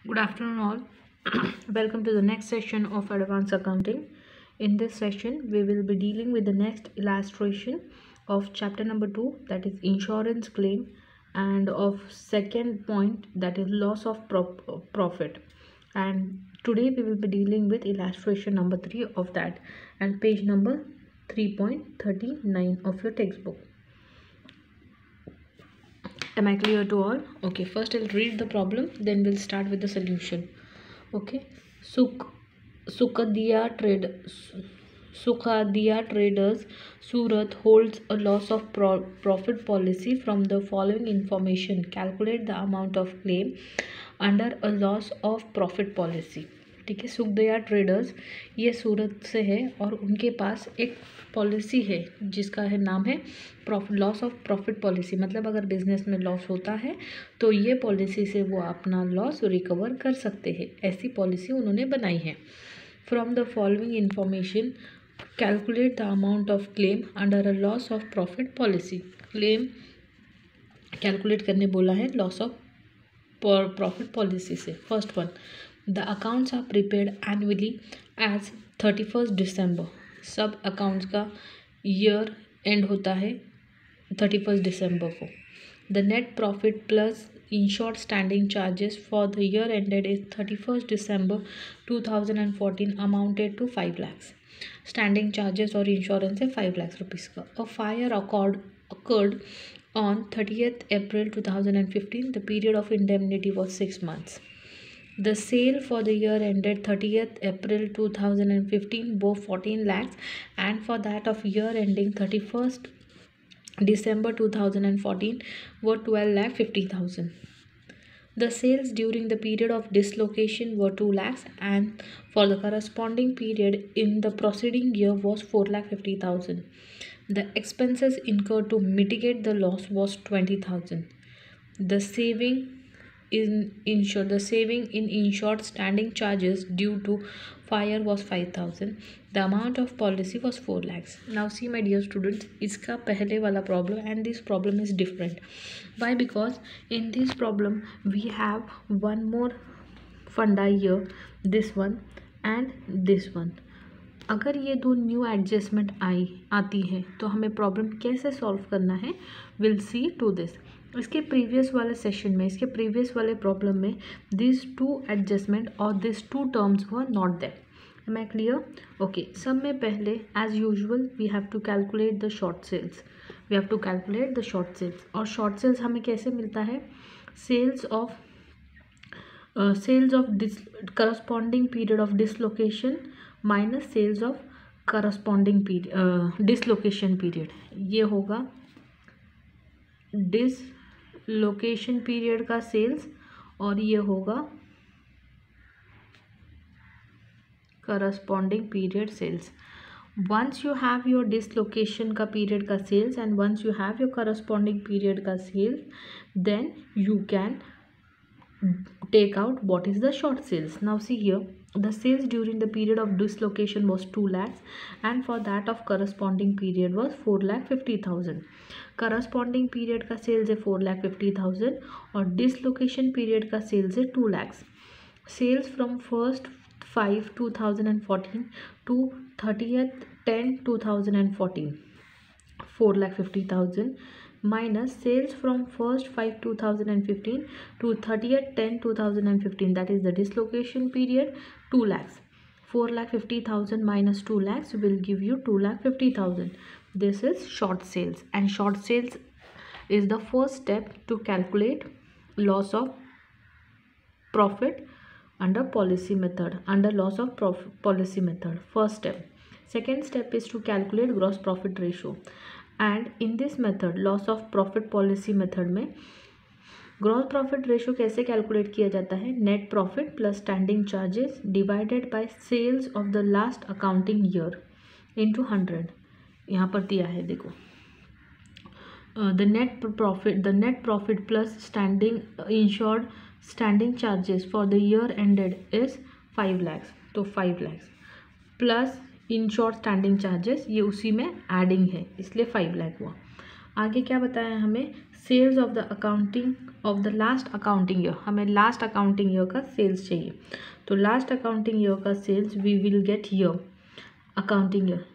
Good afternoon, all. Welcome to the next session of Advanced Accounting. In this session, we will be dealing with the next illustration of chapter number 2, that is insurance claim, and of second point, that is loss of profit. And today we will be dealing with illustration number 3 of that, and page number 3.39 of your textbook. Am I clear to all? Okay, first I'll read the problem, then we'll start with the solution. Okay, Sukadiya Traders Surat holds a loss of profit policy from the following information. Calculate the amount of claim under a loss of profit policy. ठीक है, सुखदया traders ये सूरत से है और उनके पास एक policy है जिसका है नाम है लॉस ऑफ प्रॉफिट पॉलिसी। मतलब अगर बिजनेस में लॉस होता है तो ये पॉलिसी से वो अपना लॉस रिकवर कर सकते हैं, ऐसी पॉलिसी उन्होंने बनाई है। From the following information calculate the amount of claim under a loss of profit policy. Claim calculate करने बोला है लॉस ऑफ प्रॉफिट पॉलिसी से। First one, the accounts are prepared annually as 31 December. सब accounts का year and होता है 31 दिसंबर को। The net profit plus insured standing charges for the year ended is 31 December 2014 amounted to 5 lakhs। Standing charges और insurance है 5 lakhs rupees का। A fire occurred on 30th April 2015. The period of indemnity was 6 months. The sale for the year ended 30th April 2015 were 14 lakhs, and for that of year ending 31st December 2014 were 12,50,000. The sales during the period of dislocation were 2 lakhs, and for the corresponding period in the preceding year was 4,50,000. The expenses incurred to mitigate the loss was 20,000. The saving in insured standing charges due to fire was 5,000. The amount of policy was 4 lakhs. Now see my dear students, इसका पहले वाला problem and this problem is different. Why? Because in this problem we have one more funda here, this one and this one. अगर ये दो new adjustment आती है तो हमें प्रॉब्लम कैसे सॉल्व करना है, विल सी टू दिस। इसके प्रीवियस वाले सेशन में, इसके प्रीवियस वाले प्रॉब्लम में दिस टू एडजस्टमेंट और this two terms were not there. Am I clear? Okay, सब में पहले as usual we have to calculate the short sales. We have to calculate the short sales. और short sales हमें कैसे मिलता है? Sales of corresponding period of dislocation minus sales of corresponding period dislocation period. ये होगा dislocation period का cells और ये होगा corresponding period cells. Once you have your dislocation का पीरियड का cells and once you have your corresponding period का cells, then you can take out what is the short sales. Now see here, the sales during the period of dislocation was 2 lakhs, and for that of corresponding period was 4,50,000. corresponding period का sales है 4,50,000 और dislocation period का sales है 2 lakhs. sales from 1st 5 2014 to 30th 10 2014 4,50,000 minus sales from 1st 5 2015 to 30th 10 2015, that is the dislocation period, 2 lakhs. 4,50,000 minus 2 lakhs will give you 2,50,000. This is short sales, and short sales is the first step to calculate loss of profit under policy method, under loss of policy method. First step. Second step is to calculate gross profit ratio, and in this method loss of profit policy method में gross profit ratio कैसे calculate किया जाता है? Net profit plus standing charges divided by sales of the last accounting year into 100। यहाँ पर दिया है, देखो, the net profit plus standing insured standing charges for the year ended is 5 lakhs। तो 5 lakhs plus insured standing charges, ये उसी में adding है, इसलिए 5 lakh हुआ। आगे क्या बताया हमें, sales of the accounting of the last accounting year, हमें लास्ट अकाउंटिंग ईयर का सेल्स चाहिए। तो लास्ट अकाउंटिंग ईयर का sales we will get here, accounting year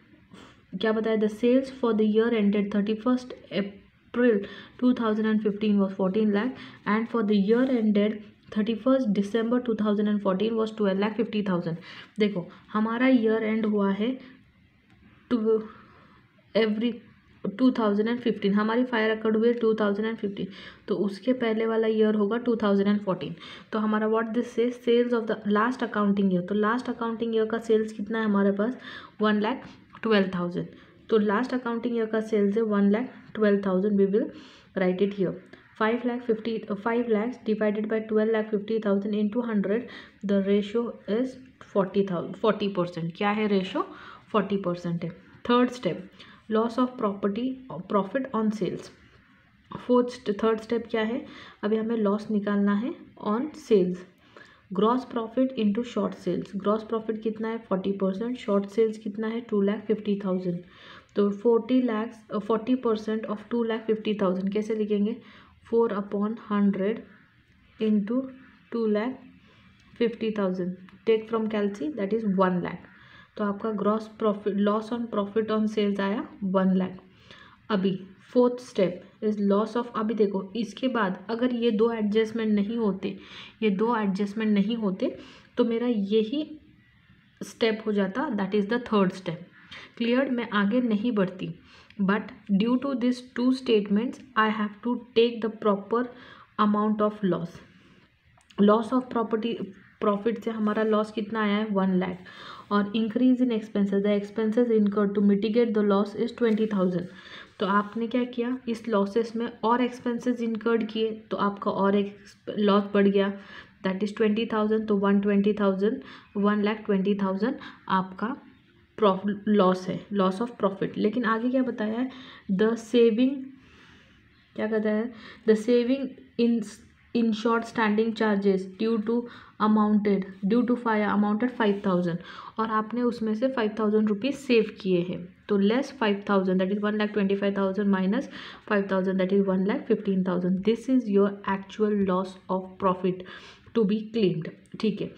क्या बताया, the sales for the year ended 31st April 2015 was 14 lakh and for the year ended 31st December 2014 was 12,50,000। देखो हमारा year and हुआ है to every 2015, हमारी fire occurred हुई 2015, तो उसके पहले वाला ईयर होगा 2014। तो हमारा what this say sales of the last accounting year, तो लास्ट अकाउंटिंग ईयर का सेल्स कितना है हमारे पास 1,12,000। तो लास्ट अकाउंटिंग ईयर का सेल्स है 1,12,000, we will write it here. 5 lakhs divided by 12,50,000 into 100, the ratio is 40%। क्या है रेशो, 40% है। Third step, loss of profit on sales. Third step क्या है, अभी हमें लॉस निकालना है on sales. Gross profit into short sales, gross profit कितना है 40%, शॉर्ट सेल्स कितना है 2,50,000। तो 40% ऑफ 2,50,000 कैसे लिखेंगे, 4/100 इंटू 2,50,000, टेक फ्रॉम कैलसी, दैट इज 1 लाख। तो आपका gross profit, loss on profit on sales आया 1 लाख। अभी fourth step is loss of, अभी देखो इसके बाद अगर ये दो एडजस्टमेंट नहीं होते तो मेरा यही स्टेप हो जाता, that is the third step. Clear, मैं आगे नहीं बढ़ती, but due to this two statements I have to take the proper amount of loss. Loss of profit से हमारा लॉस कितना आया है 1 लाख, और increase in expenses, the expenses incurred to mitigate the loss is 20,000। तो आपने क्या किया, इस लॉसेस में और एक्सपेंसेस इनकर्ड किए तो आपका और एक लॉस बढ़ गया, दैट इज 20,000। तो 120,000, 1,20,000 आपका लॉस है, लॉस ऑफ प्रॉफिट। लेकिन आगे क्या बताया है, द सेविंग, क्या कहता है, the saving in short standing charges due to fire amounted 5,000, और आपने उसमें से 5,000 रुपीज़ सेव किए हैं। तो less 5,000, that is 1,25,000 minus 5,000, that is 1,15,000। This is your actual loss of profit to be claimed. ठीक है,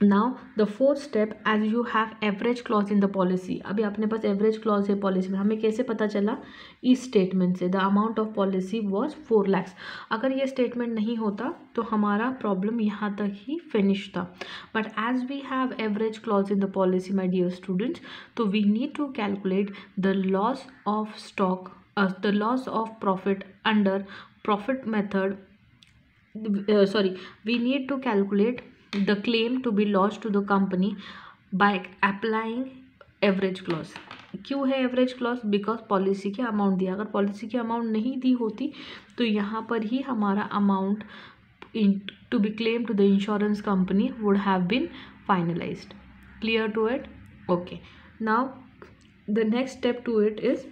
now the fourth step, as you have average clause in the policy. अभी अपने पास एवरेज क्लॉज है policy में, हमें कैसे पता चला, इस स्टेटमेंट से, the amount of policy was 4 lakhs। अगर ये स्टेटमेंट नहीं होता तो हमारा प्रॉब्लम यहाँ तक ही फिनिश था, but as we have average clause in the policy my dear students, तो we need to calculate the loss of stock, the loss of profit under profit method, we need to calculate the claim to be lodged to the company by applying average clause। क्यों है average clause, because policy के amount दिया, अगर policy की amount नहीं दी होती तो यहाँ पर ही हमारा amount to be claim to the insurance company would have been finalised. Clear to it, okay. Now the next step to it is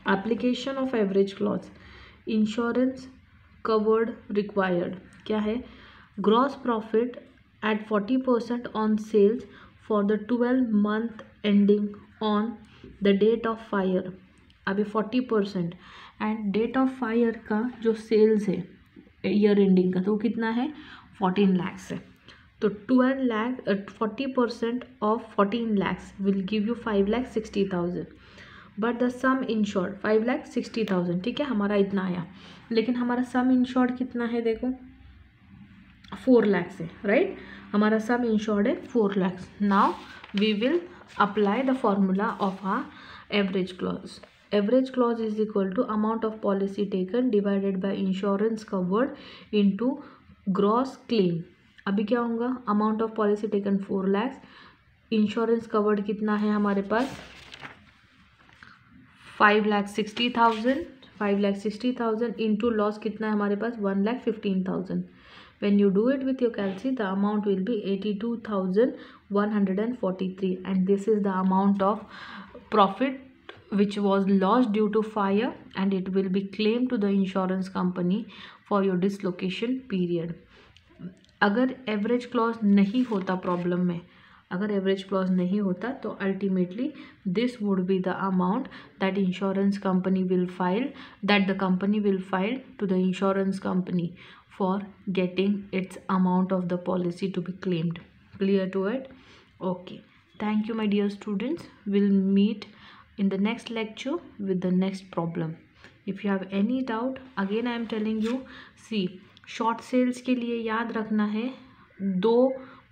application of average clause. Insurance covered required क्या है, gross profit at 40% on sales for the 12 month ending on the date of fire. अभी 40% and date of fire का जो sales है year ending का, तो वो कितना है 14 lakhs है। तो 12 lakh 40% of 14 lakhs will give you 5,60,000, but the some insured 5,60,000। ठीक है, हमारा इतना आया, लेकिन हमारा सम इंश्योर्ड कितना है, देखो 4 lakhs है, राइट। हमारा सम इंश्योर्ड है 4 lakhs। Now we will apply the formula of uh average clause. Average clause is equal to amount of policy taken divided by insurance covered into gross claim. अभी क्या होगा, amount of policy taken 4 lakhs, insurance covered कितना है हमारे पास 5,60,000, 5,60,000 into loss कितना है हमारे पास 1,15,000। When you do it with your calci, the amount will be 82,143, and this is the amount of profit which was lost due to fire, and it will be claimed to the insurance company for your dislocation period। अगर average clause नहीं होता problem में, अगर average clause नहीं होता तो ultimately this would be the amount that insurance company will file, that the company will file to the insurance company for getting its amount of the policy to be claimed. Clear to it? Okay. Thank you, my dear students. We'll meet in the next lecture with the next problem. If you have any doubt, again I am telling you, see, short sales के लिए याद रखना है 2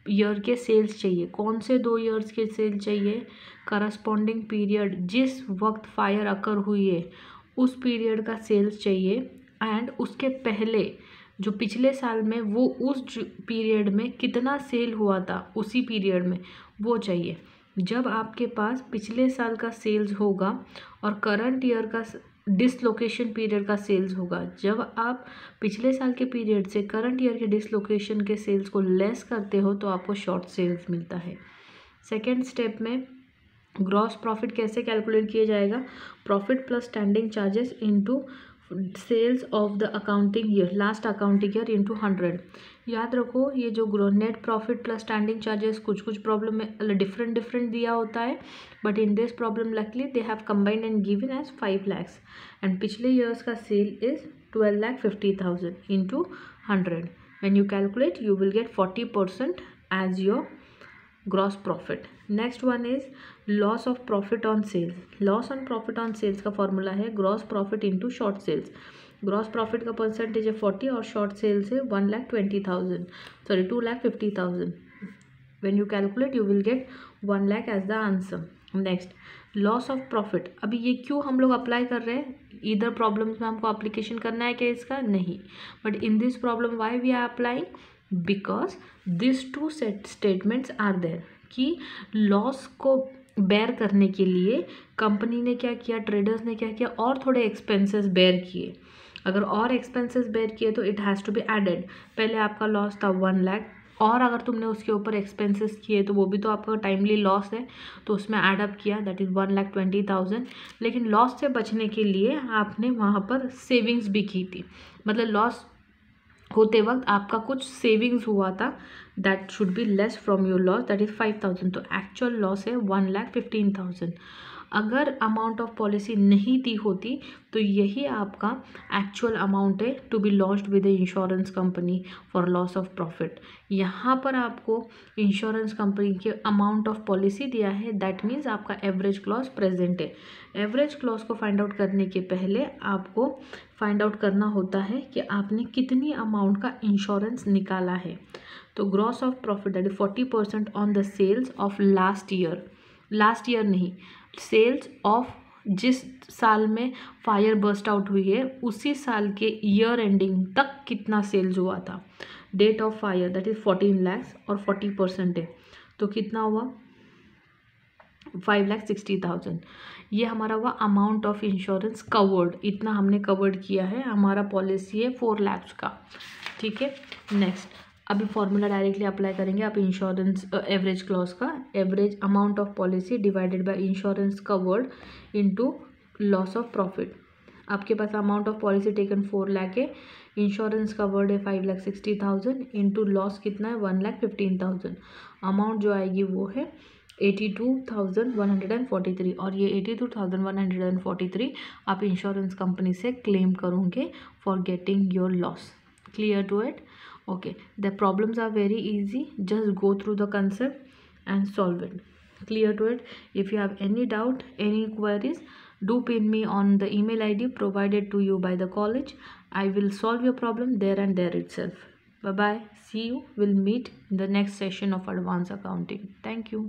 year के sales चाहिए. कौन से 2 years के सेल चाहिए? करस्पॉन्डिंग पीरियड जिस वक्त फायर अकर हुई है उस पीरियड का सेल्स चाहिए, एंड उसके पहले जो पिछले साल में वो उस पीरियड में कितना सेल हुआ था उसी पीरियड में वो चाहिए. जब आपके पास पिछले साल का सेल्स होगा और करंट ईयर का डिसलोकेशन पीरियड का सेल्स होगा, जब आप पिछले साल के पीरियड से करंट ईयर के डिसलोकेशन के सेल्स को लेस करते हो तो आपको शॉर्ट सेल्स मिलता है. सेकेंड स्टेप में ग्रॉस प्रॉफिट कैसे कैलकुलेट किया जाएगा? Profit plus standing charges into sales of the accounting year, last accounting year into 100. याद रखो ये जो net profit plus standing charges कुछ प्रॉब्लम में डिफरेंट दिया होता है, but in this problem luckily they have combined and given as 5 lakhs and पिछले ईयर्स का sale is 12,50,000 into 100. When you calculate you will get 40% as your gross profit. Next one is loss of profit on sales. Loss on profit on sales का formula है gross profit into short sales. Gross profit का percentage है 40 और short sales है 2,50,000. When you calculate you will get 1 lakh as the answer. Next loss of profit. अभी ये क्यों हम लोग अप्लाई कर रहे हैं? इधर प्रॉब्लम्स में हमको अप्लीकेशन करना है क्या इसका? नहीं, but in this problem why we are applying? Because this 2 statements are there कि लॉस को बेयर करने के लिए कंपनी ने क्या किया, ट्रेडर्स ने क्या किया, और थोड़े एक्सपेंसेस बेयर किए. अगर और एक्सपेंसेस बेयर किए तो it has to be added. पहले आपका लॉस था 1 lakh और अगर तुमने उसके ऊपर एक्सपेंसेस किए तो वो भी तो आपका टाइमली लॉस है, तो उसमें एडअप किया, दैट इज़ 1,20,000. लेकिन लॉस से बचने के लिए आपने वहाँ पर सेविंग्स भी की थी, मतलब लॉस होते वक्त आपका कुछ सेविंग्स हुआ था, that should be less from your loss, that is 5,000. तो एक्चुअल लॉस है 1,15,000. अगर अमाउंट ऑफ पॉलिसी नहीं दी होती तो यही आपका एक्चुअल अमाउंट है to be launched with the insurance company for loss of profit. यहाँ पर आपको इंश्योरेंस कंपनी के अमाउंट ऑफ पॉलिसी दिया है, दैट मीन्स आपका एवरेज क्लॉज प्रेजेंट है. एवरेज क्लॉज को फाइंड आउट करने के पहले आपको फाइंड आउट करना होता है कि आपने कितनी अमाउंट का इंश्योरेंस निकाला है. तो gross of profit that is 40% on the sales of last year नहीं, सेल्स ऑफ जिस साल में फायर बर्स्ट आउट हुई है उसी साल के ईयर एंडिंग तक कितना सेल्स हुआ था. Date of fire that is 14 lakhs और 40% है तो कितना हुआ 5,60,000. ये हमारा हुआ अमाउंट ऑफ इंश्योरेंस कवर्ड, इतना हमने कवर्ड किया है. हमारा पॉलिसी है 4 lakhs का. ठीक है. नेक्स्ट अभी फॉर्मूला डायरेक्टली अप्लाई करेंगे आप इंश्योरेंस एवरेज क्लॉज का. Average amount of policy divided by insurance covered into loss of profit. आपके पास amount of policy taken 4 lakh है, इंश्योरेंस कवर्ड है 5,60,000 इंटू लॉस कितना है 1,15,000. अमाउंट जो आएगी वो है 82,143 और ये 82,143 आप इंश्योरेंस कंपनी से क्लेम करोगे for getting your loss. Clear to it? Okay, the problems are very easy, just go through the concept and solve it. Clear to it? If you have any doubt, any queries, do pin me on the email ID provided to you by the college. I will solve your problem there and there itself. Bye bye, see you, we'll meet in the next session of advanced accounting. Thank you.